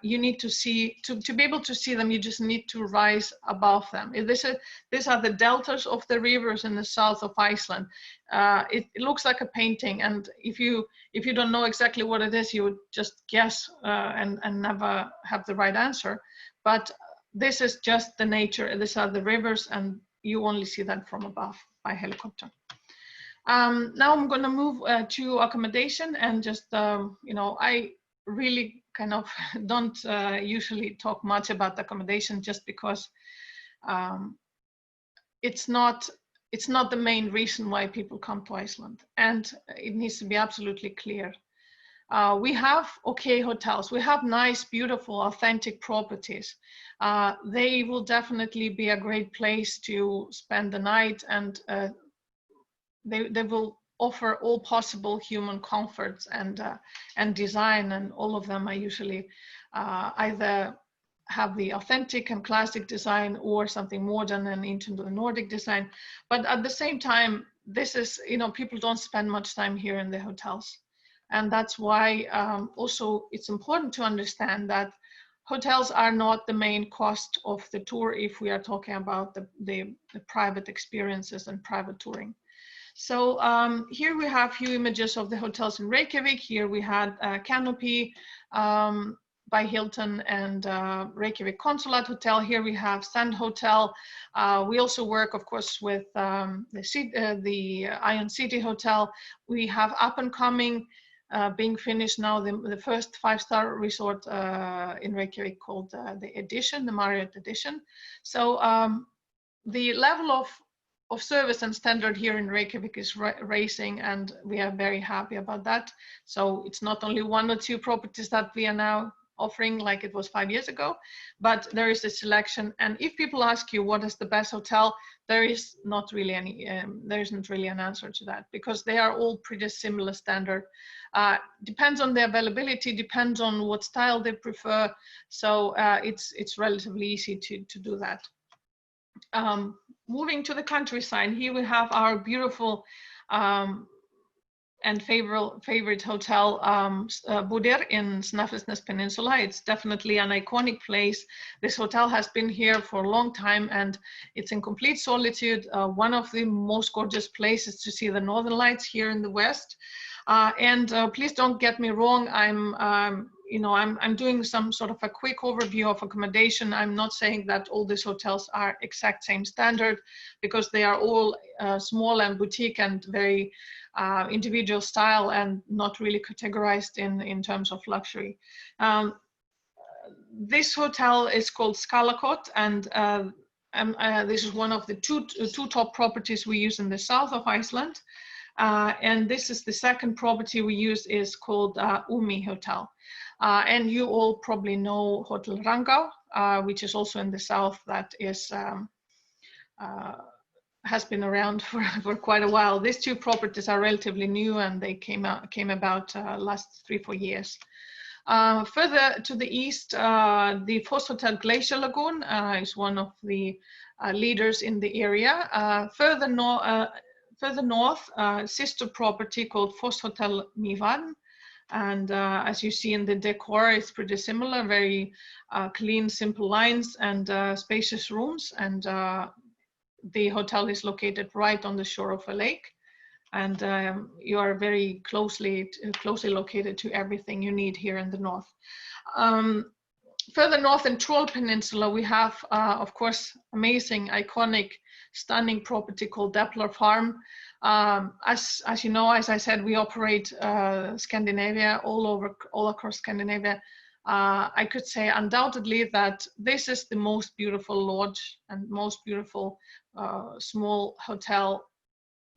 Speaker 2: you need to see, to be able to see them, you just need to rise above them. These are the deltas of the rivers in the south of Iceland. It looks like a painting, and if you don't know exactly what it is, you would just guess and never have the right answer. But this is just the nature. These are the rivers, and you only see that from above by helicopter. Now I'm going to move to accommodation, and just you know, I really kind of don't usually talk much about accommodation, just because it's not the main reason why people come to Iceland, and it needs to be absolutely clear. We have okay hotels, we have nice, beautiful, authentic properties. They will definitely be a great place to spend the night, and they will offer all possible human comforts and design, and all of them are usually either have the authentic and classic design or something modern and into the Nordic design. But at the same time, this is, you know, people don't spend much time here in the hotels. And that's why also it's important to understand that hotels are not the main cost of the tour if we are talking about the private experiences and private touring. So here we have a few images of the hotels in Reykjavik. Here we had Canopy by Hilton and Reykjavik Consulate Hotel. Here we have Sand Hotel. We also work, of course, with the Ion City Hotel. We have up and coming, being finished now, the first 5-star resort in Reykjavik called the Edition, the Marriott Edition. So the level of service and standard here in Reykjavik is rising, and we are very happy about that. So it's not only 1 or 2 properties that we are now offering like it was 5 years ago, but there is a selection. And if people ask you what is the best hotel, there is not really any, there isn't really an answer to that, because they are all pretty similar standard. Depends on the availability, depends on what style they prefer. So it's relatively easy to do that. Moving to the countryside, here we have our beautiful and favorite hotel, Budir in Snæfellsnes Peninsula. It's definitely an iconic place. This hotel has been here for a long time, and it's in complete solitude. One of the most gorgeous places to see the Northern Lights here in the West. Please don't get me wrong. I'm doing some sort of a quick overview of accommodation. I'm not saying that all these hotels are exact same standard, because they are all small and boutique and very individual style, and not really categorized in terms of luxury. This hotel is called Skalakot, and this is one of the two top properties we use in the south of Iceland. And this is the second property we use, is called Umi Hotel. And you all probably know Hotel Rangá, which is also in the south, that is has been around for quite a while. These 2 properties are relatively new, and they came about last 3-4 years. Further to the east, the Foss Hotel Glacier Lagoon is one of the leaders in the area. Further north, sister property called Foss Hotel Mývatn. And as you see in the decor, it's pretty similar, very clean, simple lines and spacious rooms. And the hotel is located right on the shore of a lake. And you are very closely located to everything you need here in the north. Further north in Troll Peninsula, we have, of course, amazing, iconic, stunning property called Depler Farm. As you know, as I said, we operate Scandinavia, all across Scandinavia. I could say undoubtedly that this is the most beautiful lodge and most beautiful small hotel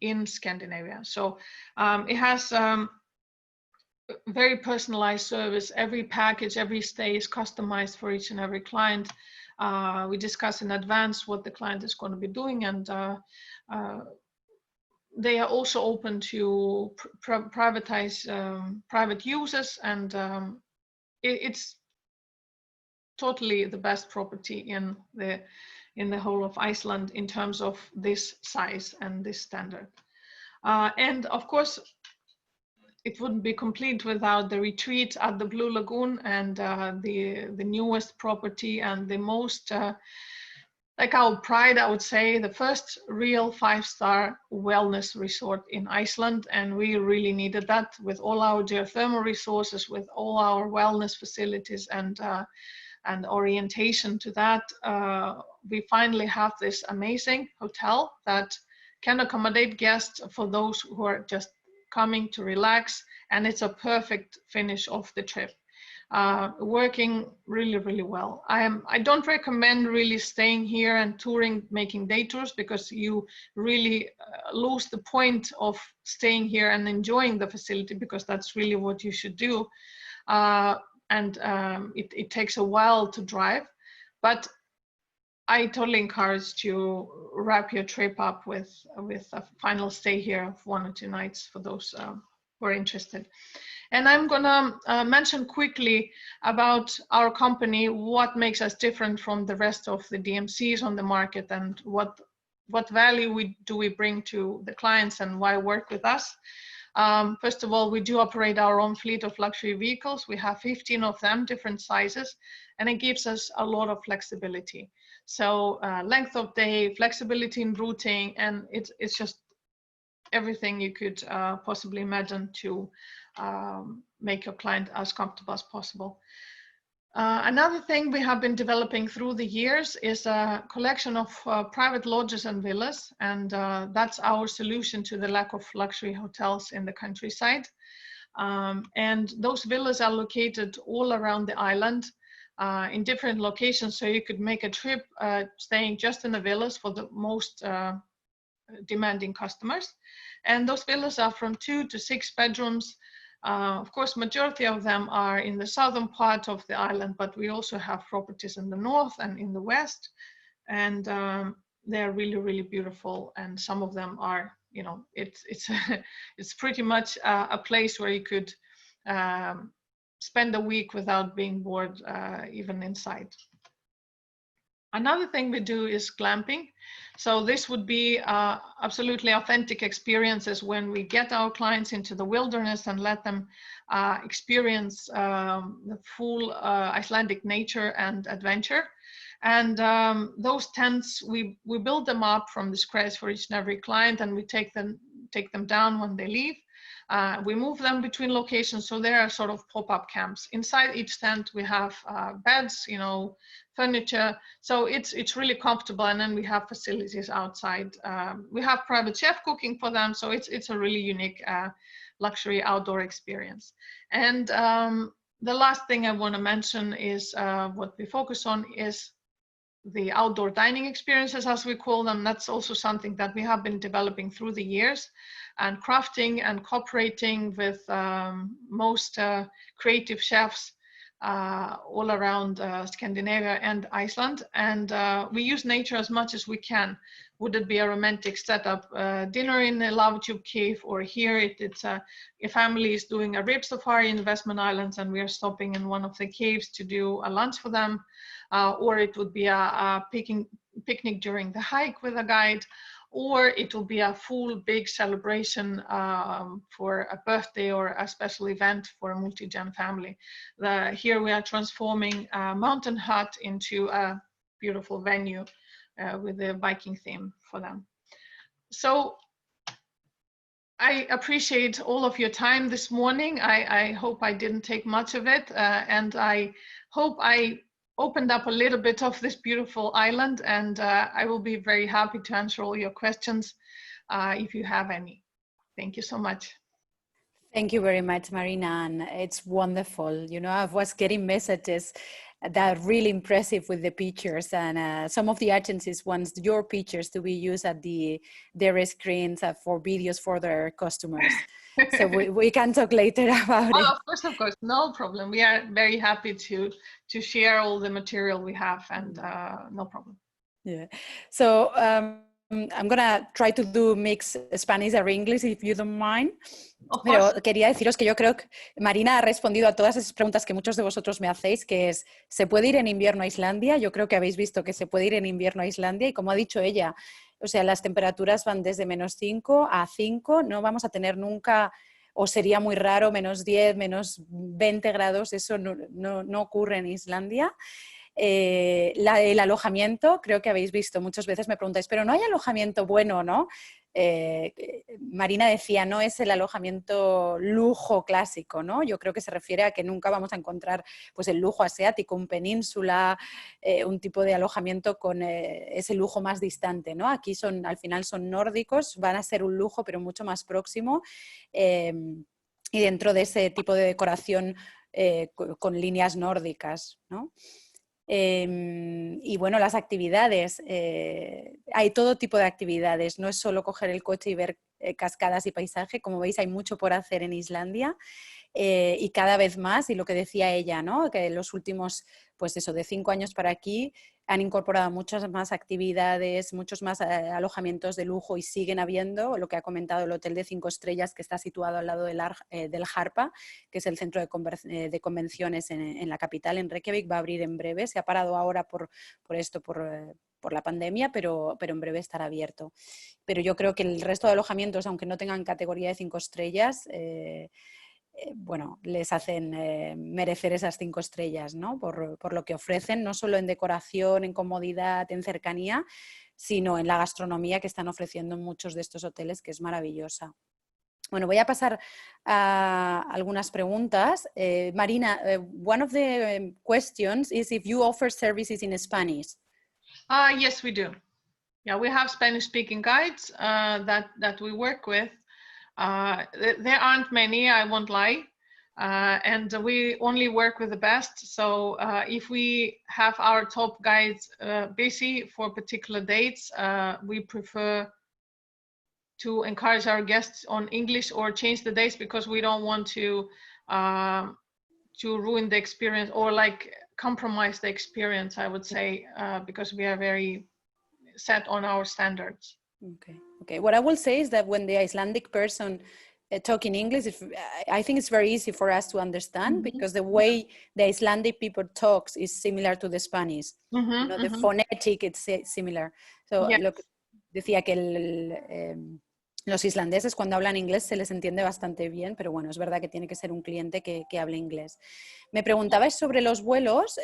Speaker 2: in Scandinavia. So it has very personalized service. Every package, every stay is customized for each and every client. We discuss in advance what the client is going to be doing, and they are also open to privatize private users, and it's totally the best property in the whole of Iceland in terms of this size and this standard. And of course, it wouldn't be complete without the retreat at the Blue Lagoon and the newest property and the most, like our pride, I would say, the first real 5-star wellness resort in Iceland. And we really needed that with all our geothermal resources, with all our wellness facilities and orientation to that. We finally have this amazing hotel that can accommodate guests for those who are just coming to relax, and it's a perfect finish of the trip. Working really, really well. I don't recommend really staying here and touring, making day tours, because you really lose the point of staying here and enjoying the facility, because that's really what you should do. It takes a while to drive, but I totally encourage you wrap your trip up with a final stay here of 1 or 2 nights for those who are interested. And I'm gonna mention quickly about our company, what makes us different from the rest of the DMCs on the market, and what value do we bring to the clients and why work with us. First of all, we do operate our own fleet of luxury vehicles. We have 15 of them, different sizes, and it gives us a lot of flexibility. So length of day, flexibility in routing, and it's just everything you could possibly imagine to make your client as comfortable as possible. Another thing we have been developing through the years is a collection of private lodges and villas, and that's our solution to the lack of luxury hotels in the countryside. And those villas are located all around the island in different locations, so you could make a trip staying just in the villas for the most demanding customers. And those villas are from 2 to 6 bedrooms. Of course, majority of them are in the southern part of the island, but we also have properties in the north and in the west, and they're really, really beautiful. And some of them are, you know, it's pretty much a place where you could spend a week without being bored, even inside. Another thing we do is glamping. So this would be absolutely authentic experiences when we get our clients into the wilderness and let them experience the full Icelandic nature and adventure. And those tents, we build them up from the scratch for each and every client, and we take them down when they leave. We move them between locations, so there are sort of pop-up camps. Inside each tent we have beds, you know, furniture, so it's really comfortable. And then we have facilities outside. We have private chef cooking for them, so it's a really unique luxury outdoor experience. And the last thing I want to mention is what we focus on is the outdoor dining experiences, as we call them. That's also something that we have been developing through the years, and crafting and cooperating with most creative chefs all around Scandinavia and Iceland. And we use nature as much as we can. Would it be a romantic setup dinner in a lava tube cave, or here it's a family is doing a rib safari in the Westman Islands and we are stopping in one of the caves to do a lunch for them, or it would be a picnic during the hike with a guide, or it will be a full big celebration for a birthday or a special event for a multi-gen family. Here we are transforming a mountain hut into a beautiful venue with a Viking theme for them. So I appreciate all of your time this morning. I hope I didn't take much of it, and I hope I opened up a little bit of this beautiful island, and I will be very happy to answer all your questions if you have any. Thank you so much.
Speaker 1: Thank you very much, Marina, and it's wonderful. You know, I was getting messages that are really impressive with the pictures, and some of the agencies want your pictures to be used at their screens for videos for their customers. So we can talk later about it.
Speaker 2: Of course, no problem. We are very happy to share all the material we have, and no problem.
Speaker 1: Yeah. So I'm gonna try to do mix Spanish or English if you don't mind. Pero quería deciros que yo creo que Marina ha respondido a todas esas preguntas que muchos de vosotros me hacéis, que es, ¿se puede ir en invierno a Islandia? Yo creo que habéis visto que se puede ir en invierno a Islandia y como ha dicho ella, o sea, las temperaturas van desde -5 a 5, no vamos a tener nunca, o sería muy raro, -10, -20 grados, eso no ocurre en Islandia. El alojamiento, creo que habéis visto, muchas veces me preguntáis, pero no hay alojamiento bueno, ¿no? Marina decía, no es el alojamiento lujo clásico, ¿no? Yo creo que se refiere a que nunca vamos a encontrar pues, el lujo asiático, un península, un tipo de alojamiento con ese lujo más distante, ¿no? Aquí al final son nórdicos, van a ser un lujo pero mucho más próximo y dentro de ese tipo de decoración con líneas nórdicas, ¿no? Y bueno, las actividades, hay todo tipo de actividades, no es solo coger el coche y ver cascadas y paisaje, como veis hay mucho por hacer en Islandia y cada vez más, y lo que decía ella, ¿no? Que los últimos, pues eso, de 5 años para aquí han incorporado muchas más actividades, muchos más alojamientos de lujo y siguen habiendo, lo que ha comentado el hotel de 5 estrellas que está situado al lado del Harpa, que es el centro de convenciones en la capital, en Reykjavik, va a abrir en breve, se ha parado ahora por la pandemia, pero en breve estará abierto. Pero yo creo que el resto de alojamientos, aunque no tengan categoría de 5 estrellas, bueno, les hacen merecer esas 5 estrellas, ¿no? Por lo que ofrecen, no solo en decoración, en comodidad, en cercanía, sino en la gastronomía que están ofreciendo en muchos de estos hoteles, que es maravillosa. Bueno, voy a pasar a algunas preguntas. Marina, one of the questions is if you offer services in Spanish.
Speaker 2: Yes, we do. Yeah, we have Spanish-speaking guides that we work with. There aren't many, I won't lie, and we only work with the best. So if we have our top guides busy for particular dates, we prefer to encourage our guests on English or change the dates because we don't want to ruin the experience or like compromise the experience, I would say, because we are very set on our standards.
Speaker 1: Okay. What I will say is that when the Icelandic person talk in English, I think it's very easy for us to understand because the way the Icelandic people talks is similar to the Spanish. You know, the phonetic, it's similar. So,
Speaker 2: yes.
Speaker 1: Decía que los islandeses cuando hablan inglés se les entiende bastante bien, pero bueno, es verdad que tiene que ser un cliente que hable inglés. Me preguntabais sobre los vuelos,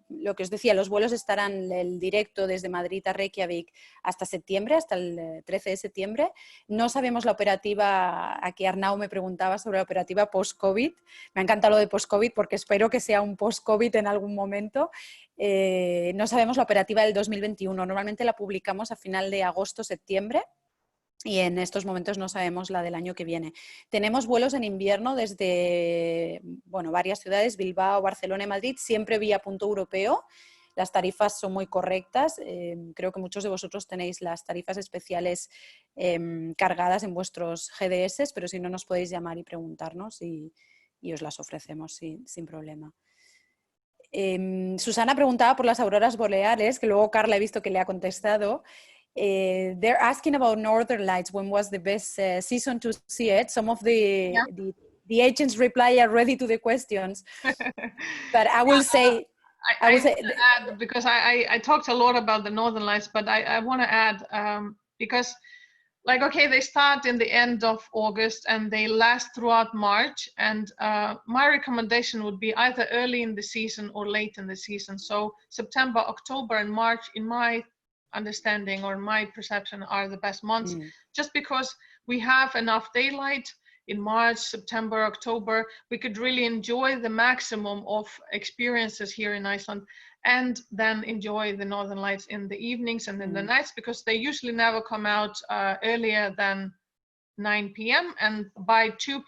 Speaker 1: lo que os decía, los vuelos estarán el directo desde Madrid a Reykjavik hasta septiembre, hasta el 13 de septiembre. No sabemos la operativa, aquí Arnau me preguntaba sobre la operativa post-COVID. Me ha encantado lo de post-COVID porque espero que sea un post-COVID en algún momento. No sabemos la operativa del 2021, normalmente la publicamos a final de agosto-septiembre. Y en estos momentos no sabemos la del año que viene. Tenemos vuelos en invierno desde varias ciudades, Bilbao, Barcelona y Madrid, siempre vía punto europeo. Las tarifas son muy correctas. Creo que muchos de vosotros tenéis las tarifas especiales cargadas en vuestros GDS, pero si no nos podéis llamar y preguntarnos y os las ofrecemos sin problema. Susana preguntaba por las auroras boreales, que luego Carla he visto que le ha contestado. They're asking about Northern Lights. When was the best season to see it? Some of the agents reply already to the questions, but I will say.
Speaker 2: I will add, because I talked a lot about the Northern Lights, but I want to add because like, okay, they start in the end of August and they last throughout March. And my recommendation would be either early in the season or late in the season. So September, October, and March, in my understanding or my perception, are the best months, just because we have enough daylight. In March, September, October, we could really enjoy the maximum of experiences here in Iceland, and then enjoy the northern lights in the evenings and in the nights, because they usually never come out earlier than 9 p.m. and by 2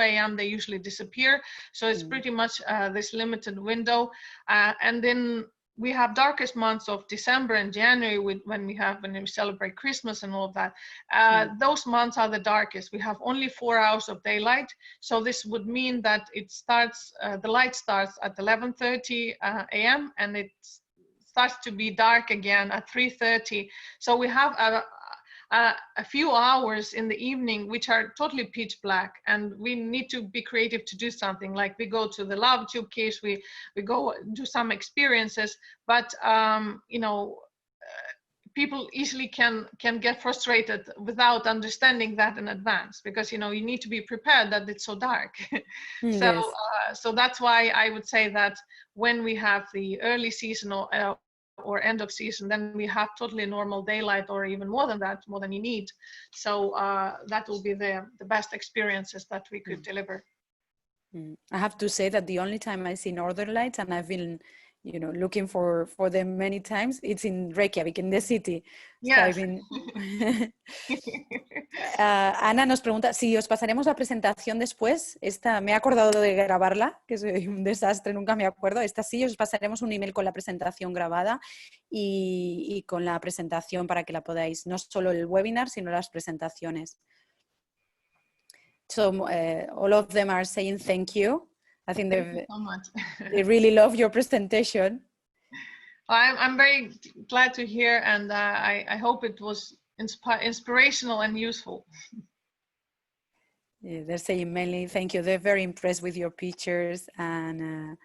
Speaker 2: a.m. they usually disappear. So it's pretty much this limited window. And then we have darkest months of December and January when we celebrate Christmas and all of that. Those months are the darkest. We have only 4 hours of daylight. So this would mean that it starts, the light starts at 11:30 a.m. and it starts to be dark again at 3:30. So we have a few hours in the evening which are totally pitch black, and we need to be creative to do something. Like we go to the lava tube caves, we go do some experiences, but you know, people easily can get frustrated without understanding that in advance, because you know, you need to be prepared that it's so dark. So
Speaker 1: Yes.
Speaker 2: so that's why I would say that when we have the early season or end of season, then we have totally normal daylight, or even more than that, more than you need. So that will be the best experiences that we could deliver.
Speaker 1: I have to say that the only time I see northern lights, and I've been, you know, looking for them many times, it's in Reykjavik, in the city.
Speaker 2: Yes.
Speaker 1: So I've been... Ana nos pregunta si os pasaremos la presentación después. Esta, me he acordado de grabarla, que soy un desastre, nunca me acuerdo. Esta sí, os pasaremos un email con la presentación grabada y con la presentación para que la podáis, no solo el webinar, sino las presentaciones. So all of them are saying thank you. I think
Speaker 2: Thank you so much.
Speaker 1: they really love your presentation.
Speaker 2: I'm very glad to hear, and I hope it was inspirational and useful.
Speaker 1: Yeah, they're saying mainly thank you. They're very impressed with your pictures, and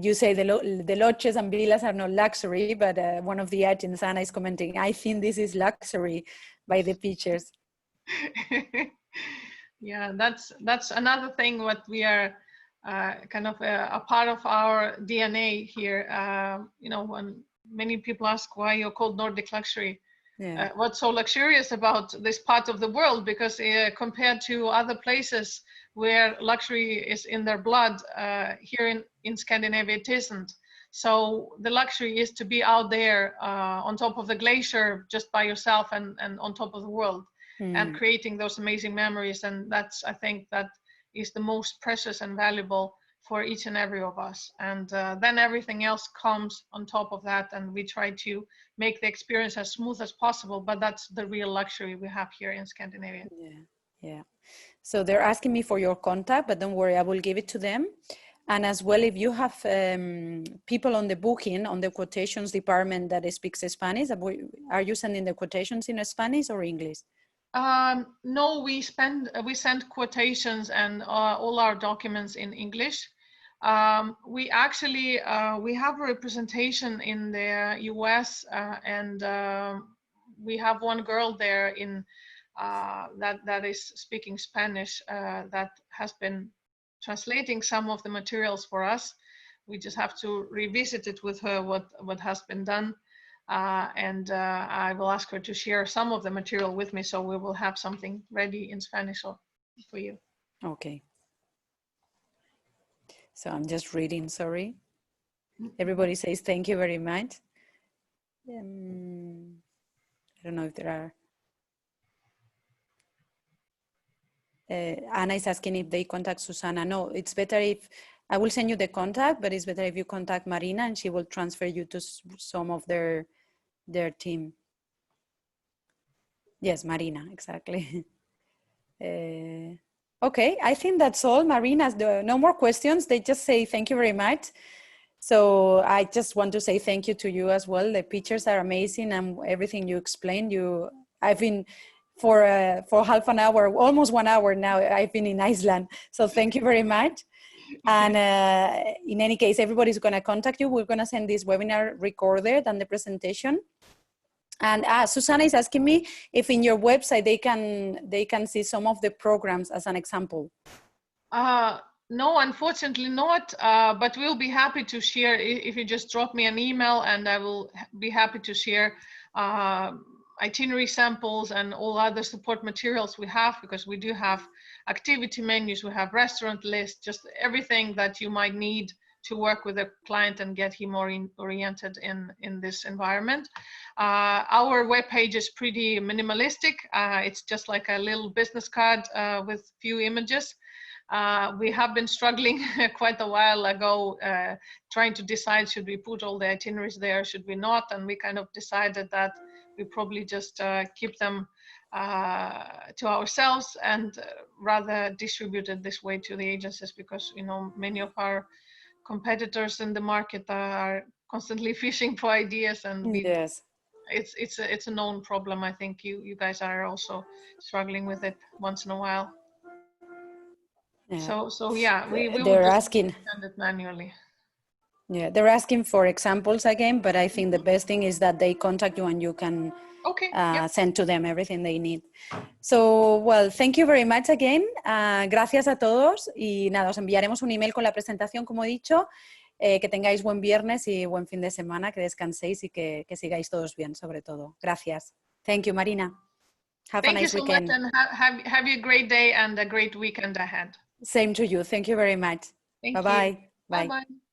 Speaker 1: you say the lodges and villas are not luxury, but one of the agents, Anna, is commenting, I think this is luxury by the pictures.
Speaker 2: Yeah, that's another thing what we are kind of a part of our DNA here. You know, when many people ask why you're called Nordic luxury,
Speaker 1: Yeah.
Speaker 2: what's so luxurious about this part of the world? Because compared to other places where luxury is in their blood, here in Scandinavia it isn't. So the luxury is to be out there on top of the glacier just by yourself and on top of the world. And creating those amazing memories. And that's, I think, that is the most precious and valuable for each and every of us. And then everything else comes on top of that, and we try to make the experience as smooth as possible, but that's the real luxury we have here in Scandinavia.
Speaker 1: Yeah, yeah. So they're asking me for your contact, but don't worry, I will give it to them. And as well, if you have people on the booking, on the quotations department that speaks Spanish, are you sending the quotations in Spanish or English?
Speaker 2: No, we send quotations and all our documents in English. We actually we have a representation in the US, and we have one girl there in that is speaking Spanish that has been translating some of the materials for us. We just have to revisit it with her what has been done. And I will ask her to share some of the material with me, so we will have something ready in Spanish for you.
Speaker 1: Okay. So I'm just reading, sorry. Everybody says thank you very much. I don't know if there are. Anna is asking if they contact Susanna. No, it's better if, I will send you the contact, but it's better if you contact Marina and she will transfer you to some of their team. Yes, Marina, exactly. Okay, I think that's all. Marina, no more questions. They just say thank you very much. So I just want to say thank you to you as well. The pictures are amazing, and everything you explained. I've been for half an hour, almost 1 hour now, I've been in Iceland. So thank you very much. And in any case, everybody's going to contact you. We're going to send this webinar recorded and the presentation. And Susanna is asking me if in your website they can see some of the programs as an example.
Speaker 2: No, unfortunately not, but we'll be happy to share if you just drop me an email, and I will be happy to share itinerary samples and all other support materials we have, because we do have activity menus, we have restaurant lists, just everything that you might need to work with a client and get him oriented in this environment. Our webpage is pretty minimalistic. It's just like a little business card with few images. We have been struggling quite a while ago, trying to decide, should we put all the itineraries there, should we not? And we kind of decided that we probably just keep them to ourselves and rather distribute it this way to the agencies, because, you know, many of our competitors in the market are constantly fishing for ideas, and
Speaker 1: Yes.
Speaker 2: It's a known problem. I think you guys are also struggling with it once in a while.
Speaker 1: Yeah.
Speaker 2: So yeah, we will
Speaker 1: They're
Speaker 2: just
Speaker 1: asking.
Speaker 2: send it manually.
Speaker 1: Yeah, they're asking for examples again, but I think the best thing is that they contact you and you can send to them everything they need. So, well, thank you very much again. Gracias a todos y nada, os enviaremos un email con la presentación, como he dicho. Que tengáis buen viernes y buen fin de semana, que descanséis y que sigáis todos bien, sobre todo. Gracias. Thank you, Marina. Have a nice weekend.
Speaker 2: Thank you so much, and have a great day and a great weekend ahead.
Speaker 1: Same to you. Thank you very much. Bye-bye. Bye.
Speaker 2: Bye-bye.